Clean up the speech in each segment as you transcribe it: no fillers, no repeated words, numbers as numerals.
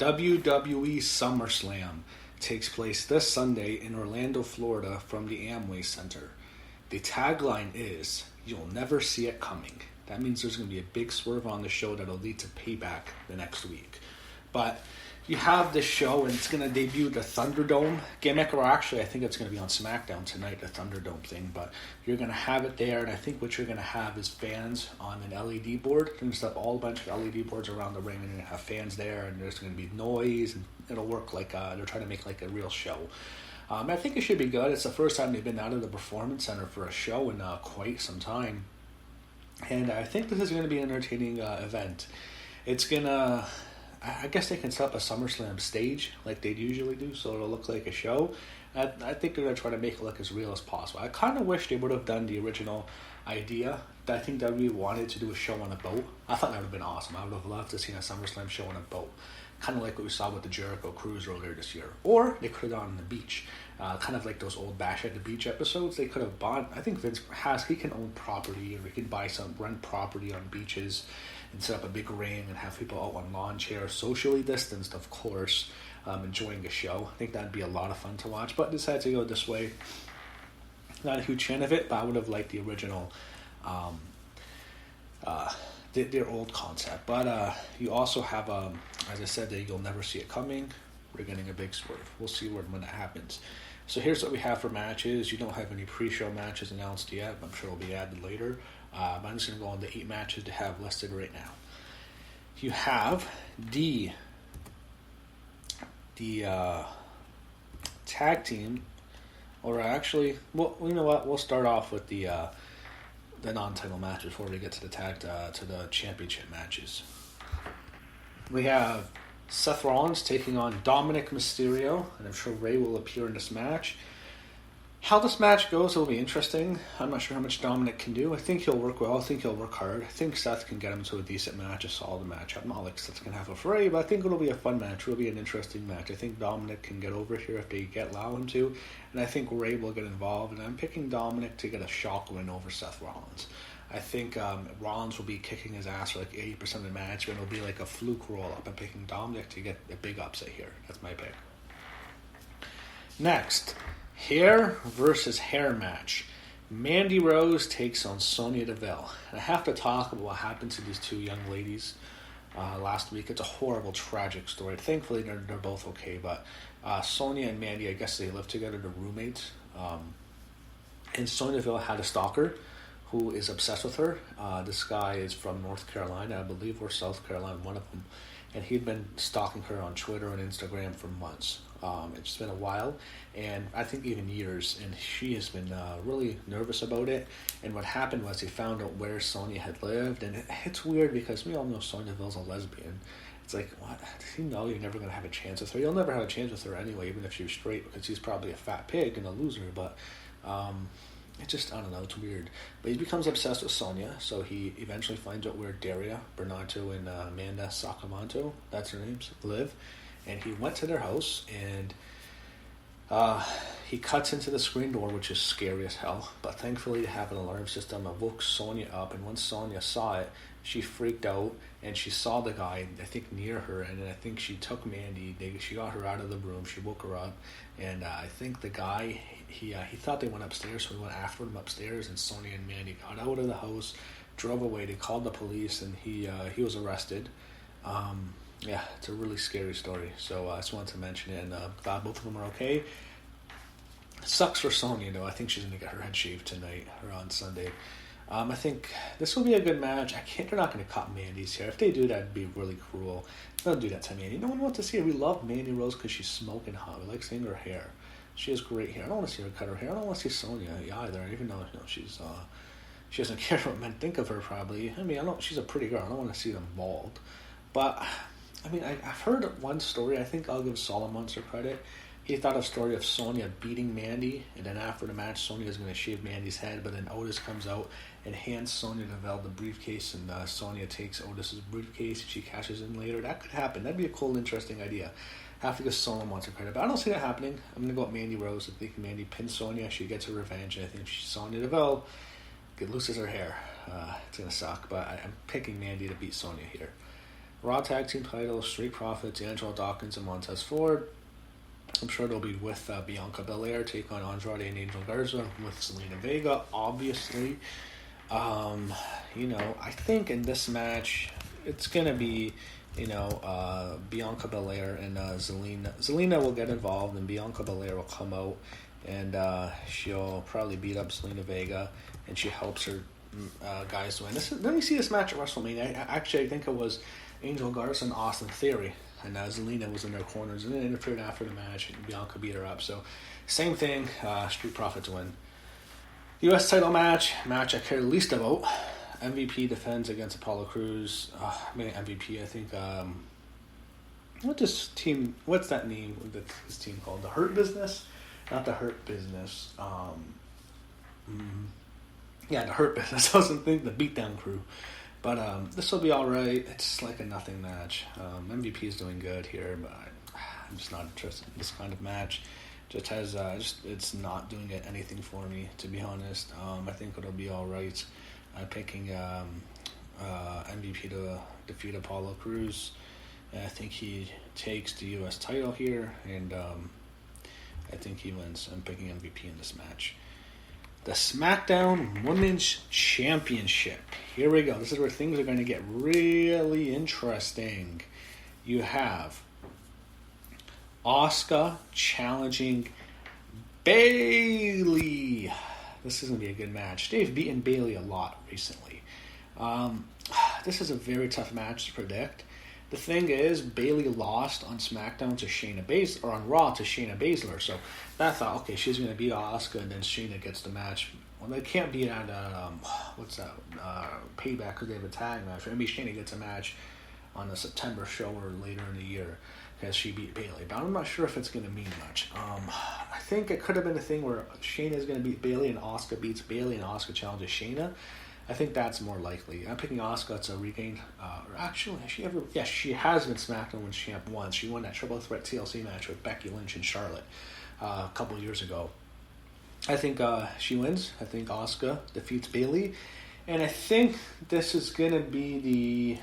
WWE SummerSlam takes place this Sunday in Orlando, Florida from the Amway Center. The tagline is, "You'll never see it coming." That means there's going to be a big swerve on the show that'll lead to Payback the next week. But you have this show, and it's going to debut the Thunderdome gimmick, or actually I think it's going to be on SmackDown tonight, the Thunderdome thing, but you're going to have it there, and I think what you're going to have is fans on an LED board. You're going to set up all a bunch of LED boards around the ring, and you're going to have fans there, and there's going to be noise, and it'll work like they're trying to make like a real show. I think it should be good. It's the first time they've been out of the Performance Center for a show in quite some time, and I think this is going to be an entertaining event. It's going to... I guess they can set up a SummerSlam stage like they usually do, so it'll look like a show. I think they're going to try to make it look as real as possible. I kind of wish they would have done the original idea. I think WWE wanted to do a show on a boat. I thought that would have been awesome. I would have loved to see a SummerSlam show on a boat. Kind of like what we saw with the Jericho Cruise earlier this year. Or they could have gone on the beach. Kind of like those old Bash at the Beach episodes. They could have bought... I think Vince he can own property, or he can rent property on beaches and set up a big ring and have people out on lawn chairs, socially distanced, of course, enjoying the show. I think that'd be a lot of fun to watch, but decided to go this way. Not a huge fan of it, but I would have liked the original, their old concept. But you also have, as I said, that you'll never see it coming. We're getting a big swerve. We'll see when that happens. So here's what we have for matches. You don't have any pre-show matches announced yet. I'm sure it'll be added later. But I'm just going to go on the 8 matches to have listed right now. You have the tag team, or actually, well, you know what? We'll start off with the non-title matches before we get to the championship matches. We have Seth Rollins taking on Dominik Mysterio, and I'm sure Ray will appear in this match. How this match goes will be interesting. I'm not sure how much Dominik can do. I think he'll work well. I think he'll work hard. I think Seth can get him to a decent match, a solid match. I'm not like Seth's going to have a fray, but I think it'll be a fun match. It'll be an interesting match. I think Dominik can get over here if they allow him to, and I think Ray will get involved, and I'm picking Dominik to get a shock win over Seth Rollins. I think Rollins will be kicking his ass for like 80% of the match, but it'll be like a fluke roll-up. I'm picking Dominik to get a big upset here. That's my pick. Next, hair versus hair match. Mandy Rose takes on Sonya Deville. And I have to talk about what happened to these two young ladies last week. It's a horrible, tragic story. Thankfully, they're both okay, but Sonya and Mandy, I guess they live together, they're roommates. And Sonya Deville had a stalker who is obsessed with her. This guy is from North Carolina, I believe, or South Carolina, one of them. And he'd been stalking her on Twitter and Instagram for months. It's been a while, and I think even years, and she has been really nervous about it. And what happened was he found out where Sonya had lived, and it's weird because we all know Sonya Deville's a lesbian. It's like, what? Does he know you're never going to have a chance with her? You'll never have a chance with her anyway, even if she was straight, because he's probably a fat pig and a loser, but... it just, I don't know, it's weird. But he becomes obsessed with Sonya, so he eventually finds out where Daria, Bernardo, and Amanda Sakamoto, that's her names, live. And he went to their house, and he cuts into the screen door, which is scary as hell. But thankfully, they have an alarm system that woke Sonya up, and once Sonya saw it, she freaked out, and she saw the guy, I think, near her, and I think she took Mandy. She got her out of the room. She woke her up, and I think the guy, he thought they went upstairs, so he went after them upstairs, and Sonya and Mandy got out of the house, drove away. They called the police, and he was arrested. Yeah, it's a really scary story, so I just wanted to mention it, and glad both of them are okay. It sucks for Sonya, though. I think she's going to get her head shaved tonight, or on Sunday. I think this will be a good match. They're not going to cut Mandy's hair. If they do that, it'd be really cruel. Don't do that to Mandy. No one wants to see her. We love Mandy Rose because she's smoking hot. We like seeing her hair. She has great hair. I don't want to see her cut her hair. I don't want to see Sonya either, even though she doesn't care what men think of her, probably. I mean, she's a pretty girl. I don't want to see them bald. But, I mean, I've heard one story. I think I'll give Solomon some credit. He thought a story of Sonya beating Mandy, and then after the match, Sonya is going to shave Mandy's head, but then Otis comes out and hands Sonya Deville the briefcase, and Sonya takes Otis's briefcase, and she cashes in later. That could happen. That'd be a cool, interesting idea. I have to give Solomon some credit, but I don't see that happening. I'm going to go with Mandy Rose. I think Mandy pins Sonya. She gets her revenge, and I think Sonya Deville loses her hair. It's going to suck, but I'm picking Mandy to beat Sonya here. Raw Tag Team titles, Street Profits, Angelo, Dawkins, and Montez Ford. I'm sure they'll be with Bianca Belair, take on Andrade and Angel Garza, with Zelina Vega, obviously. I think in this match, it's going to be, Bianca Belair and Zelina. Zelina will get involved, and Bianca Belair will come out, and she'll probably beat up Zelina Vega, and she helps her guys win. Let me see this match at WrestleMania. I think it was Angel Garza and Austin Theory, and Zelina was in their corners, and then interfered after the match, and Bianca beat her up. So, same thing, Street Profits win. U.S. title match I care the least about. MVP defends against Apollo Crews. MVP, I think, what's that name that this team called? The Hurt Business? Not the Hurt Business. The Hurt Business. I wasn't thinking the Beatdown Crew. But this will be alright. It's like a nothing match. MVP is doing good here, but I'm just not interested in this kind of match. It's not doing anything for me, to be honest. I think it'll be alright. I'm picking MVP to defeat Apollo Crews. I think he takes the U.S. title here, and I think he wins. I'm picking MVP in this match. The SmackDown Women's Championship. Here we go. This is where things are going to get really interesting. You have Asuka challenging Bayley. This is going to be a good match. They've beaten Bayley a lot recently. This is a very tough match to predict. The thing is, Bayley lost on SmackDown to Shayna Baszler, or on Raw to Shayna Baszler. So I thought, okay, she's going to beat Asuka, and then Shayna gets the match. Well, they can't beat at Payback because they have a tag match. Maybe Shayna gets a match on the September show or later in the year because she beat Bayley. But I'm not sure if it's going to mean much. I think it could have been a thing where Shayna is going to beat Bayley and Asuka beats Bayley and Asuka challenges Shayna. I think that's more likely. I'm picking Asuka to regain. She has been SmackDown Women's Champ once. She won that Triple Threat TLC match with Becky Lynch and Charlotte a couple years ago. I think she wins. I think Asuka defeats Bayley. And I think this is going to be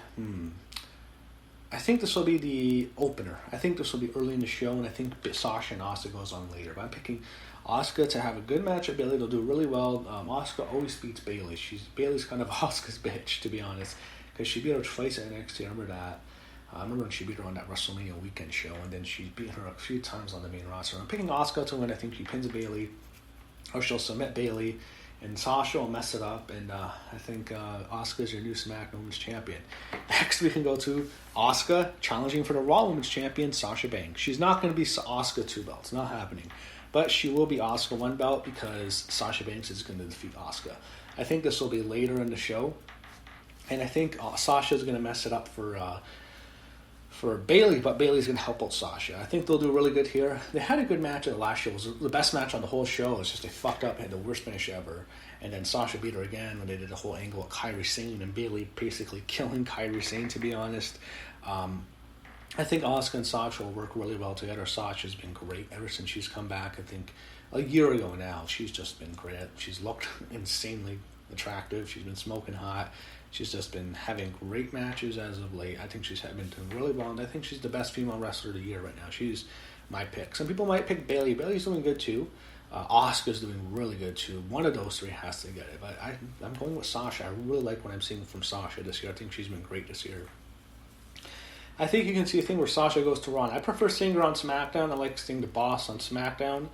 I think this will be the opener. I think this will be early in the show, and I think Sasha and Asuka goes on later. But I'm picking Asuka to have a good match at Bayley. They'll do really well. Asuka always beats Bayley. Bayley's kind of Asuka's bitch, to be honest, because she beat her twice at NXT. I remember that. I remember when she beat her on that WrestleMania weekend show, and then she beat her a few times on the main roster. I'm picking Asuka to win. I think she pins Bayley, or she'll submit Bayley, and Sasha will mess it up, and I think Asuka's your new SmackDown Women's Champion. Next, we can go to Asuka challenging for the Raw Women's Champion, Sasha Banks. She's not going to be Asuka 2 belts. Not happening. But she will be Asuka 1 belt because Sasha Banks is going to defeat Asuka. I think this will be later in the show, and I think Sasha's going to mess it up for Bayley, but Bayley's going to help out Sasha. I think they'll do really good here. They had a good match at the last show. It was the best match on the whole show. It's just they fucked up, had the worst finish ever. And then Sasha beat her again when they did the whole angle of Kairi Sane and Bayley basically killing Kairi Sane, to be honest. I think Asuka and Sasha will work really well together. Sasha's been great ever since she's come back. I think a year ago now, she's just been great. She's looked insanely attractive. She's been smoking hot. She's just been having great matches as of late. I think she's been doing really well, and I think she's the best female wrestler of the year right now. She's my pick. Some people might pick Bayley. Bayley's doing good too. Asuka's doing really good too. One of those three has to get it. But I'm going with Sasha. I really like what I'm seeing from Sasha this year. I think she's been great this year. I think you can see a thing where Sasha goes to Raw. I prefer seeing her on SmackDown. I like seeing the boss on SmackDown.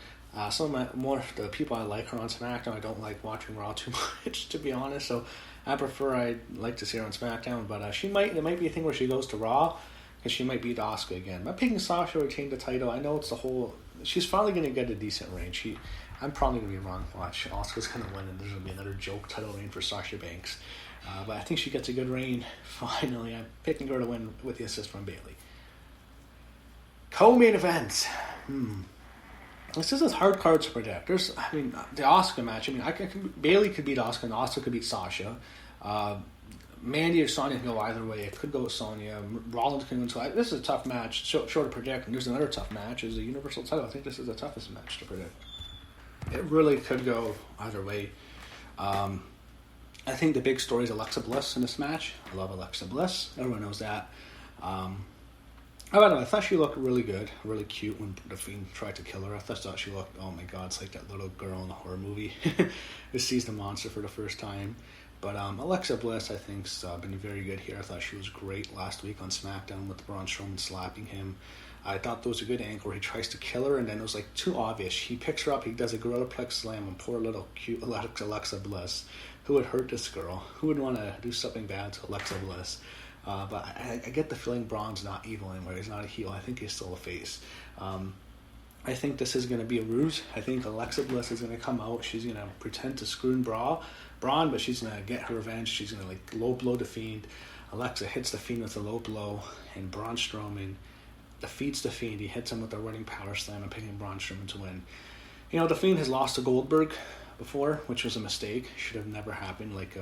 Some of the people I like her on SmackDown. I don't like watching Raw too much, to be honest. So I'd like to see her on SmackDown. But it might be a thing where she goes to Raw because she might beat Asuka again. But picking Sasha to retain the title, I know it's the whole. She's finally going to get a decent reign. I'm probably going to be wrong. Watch, Asuka's going to win, and there's going to be another joke title reign for Sasha Banks. But I think she gets a good reign. Finally, I'm picking her to win with the assist from Bayley. Co-main events. This is a hard card to predict. The Asuka match. Bayley could beat Asuka, and Asuka could beat Sasha. Mandy or Sonya can go either way. It could go with Sonya. Rollins can win. So this is a tough match. Short to predict. And there's another tough match. Is the Universal title. I think this is the toughest match to predict. It really could go either way. I think the big story is Alexa Bliss in this match. I love Alexa Bliss. Everyone knows that. I don't know. I thought she looked really good, really cute when the Fiend tried to kill her. I thought she looked, oh my god, it's like that little girl in the horror movie who sees the monster for the first time. But Alexa Bliss, I think, has been very good here. I thought she was great last week on SmackDown with Braun Strowman slapping him. I thought there was a good angle where he tries to kill her, and then it was like too obvious. He picks her up, he does a gorillaplex slam on poor little cute Alexa Bliss. Who would hurt this girl? Who would want to do something bad to Alexa Bliss? But I get the feeling Braun's not evil anymore. He's not a heel. I think he's still a face. I think this is going to be a ruse. I think Alexa Bliss is going to come out. She's going to pretend to screw Braun, but she's going to get her revenge. She's going to like low blow the Fiend. Alexa hits the Fiend with a low blow, and Braun Strowman defeats the Fiend. He hits him with a running power slam and picking Braun Strowman to win. You know, the Fiend has lost to Goldberg before, which was a mistake. Should have never happened like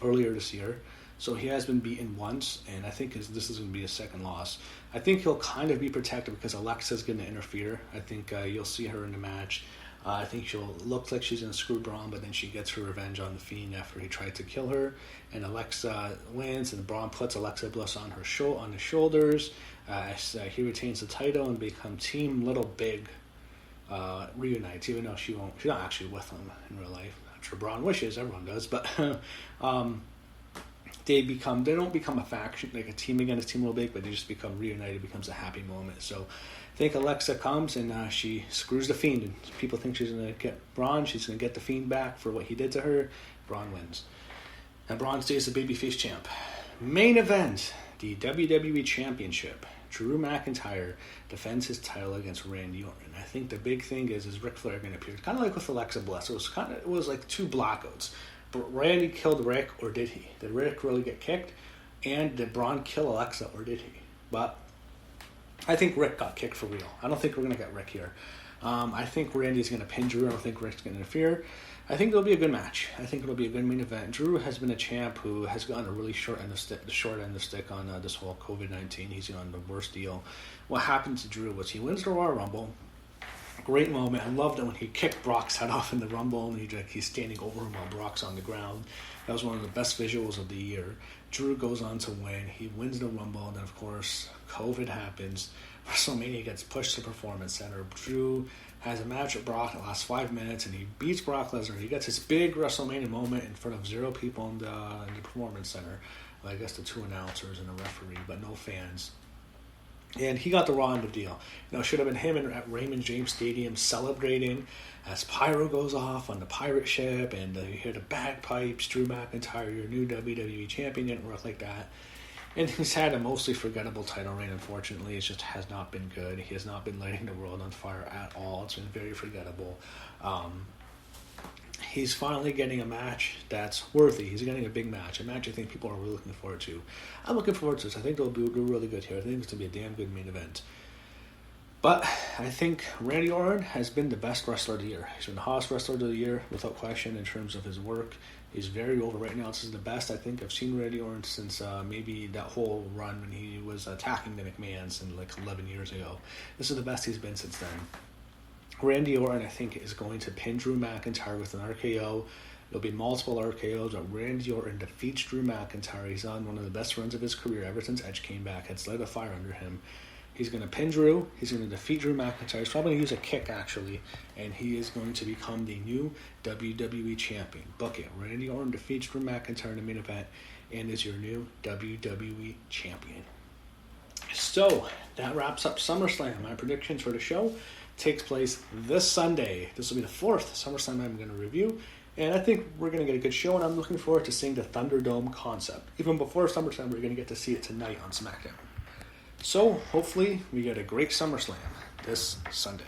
earlier this year. So he has been beaten once, and I think this is going to be his second loss. I think he'll kind of be protected because Alexa's going to interfere. I think you'll see her in the match. I think she'll look like she's going to screw Braun, but then she gets her revenge on the Fiend after he tried to kill her. And Alexa wins, and Braun puts Alexa Bliss on his shoulders. He retains the title and become Team Little Big reunites, even though she's not actually with him in real life. I'm sure Braun wishes, everyone does, but they don't become a faction, like a team against Team Little Big, but they just become reunited. It becomes a happy moment. So I think Alexa comes and she screws the Fiend, and people think she's going to get Braun. She's going to get the Fiend back for what he did to her. Braun wins. And Braun stays the babyface champ. Main event, the WWE Championship. Drew McIntyre defends his title against Randy Orton. I think the big thing is Ric Flair going to appear. Kind of like with Alexa Bliss. It was like two blackouts. But Randy killed Rick, or did he? Did Rick really get kicked? And did Braun kill Alexa, or did he? But I think Rick got kicked for real. I don't think we're going to get Rick here. I think Randy's going to pin Drew. I don't think Rick's going to interfere. I think it'll be a good match. I think it'll be a good main event. Drew has been a champ who has gotten a really short end of the stick on this whole COVID-19. He's on the worst deal. What happened to Drew was he wins the Royal Rumble. Great moment. I loved it when he kicked Brock's head off in the Rumble, and he's standing over him while Brock's on the ground. That was one of the best visuals of the year. Drew goes on to win. He wins the Rumble, and then, of course, COVID happens. WrestleMania gets pushed to Performance Center. Drew has a match with Brock in the last 5 minutes, and he beats Brock Lesnar. He gets his big WrestleMania moment in front of 0 people in the Performance Center. Well, I guess the 2 announcers and a referee, but no fans. And he got the Raw end of the deal. It should have been him at Raymond James Stadium celebrating as Pyro goes off on the pirate ship, and you hear the bagpipes, Drew McIntyre, your new WWE champion, didn't work like that. And he's had a mostly forgettable title reign, unfortunately. It just has not been good. He has not been lighting the world on fire at all. It's been very forgettable. He's finally getting a match that's worthy. He's getting a big match. A match I think people are really looking forward to. I'm looking forward to this. I think they'll do really good here. I think it's going to be a damn good main event. But I think Randy Orton has been the best wrestler of the year. He's been the hottest wrestler of the year, without question, in terms of his work. He's very over right now. This is the best I think I've seen Randy Orton since maybe that whole run when he was attacking the McMahons in like 11 years ago. This is the best he's been since then. Randy Orton, I think, is going to pin Drew McIntyre with an RKO. There'll be multiple RKOs, but Randy Orton defeats Drew McIntyre. He's on one of the best runs of his career ever since Edge came back. It's lit a fire under him. He's going to pin Drew. He's going to defeat Drew McIntyre. He's probably going to use a kick, actually, and he is going to become the new WWE champion. Book it. Randy Orton defeats Drew McIntyre in the main event and is your new WWE champion. So, that wraps up SummerSlam. My predictions for the show takes place this Sunday. This will be the 4th SummerSlam I'm going to review, and I think we're going to get a good show, and I'm looking forward to seeing the Thunderdome concept. Even before SummerSlam, we're going to get to see it tonight on SmackDown. So, hopefully, we get a great SummerSlam this Sunday.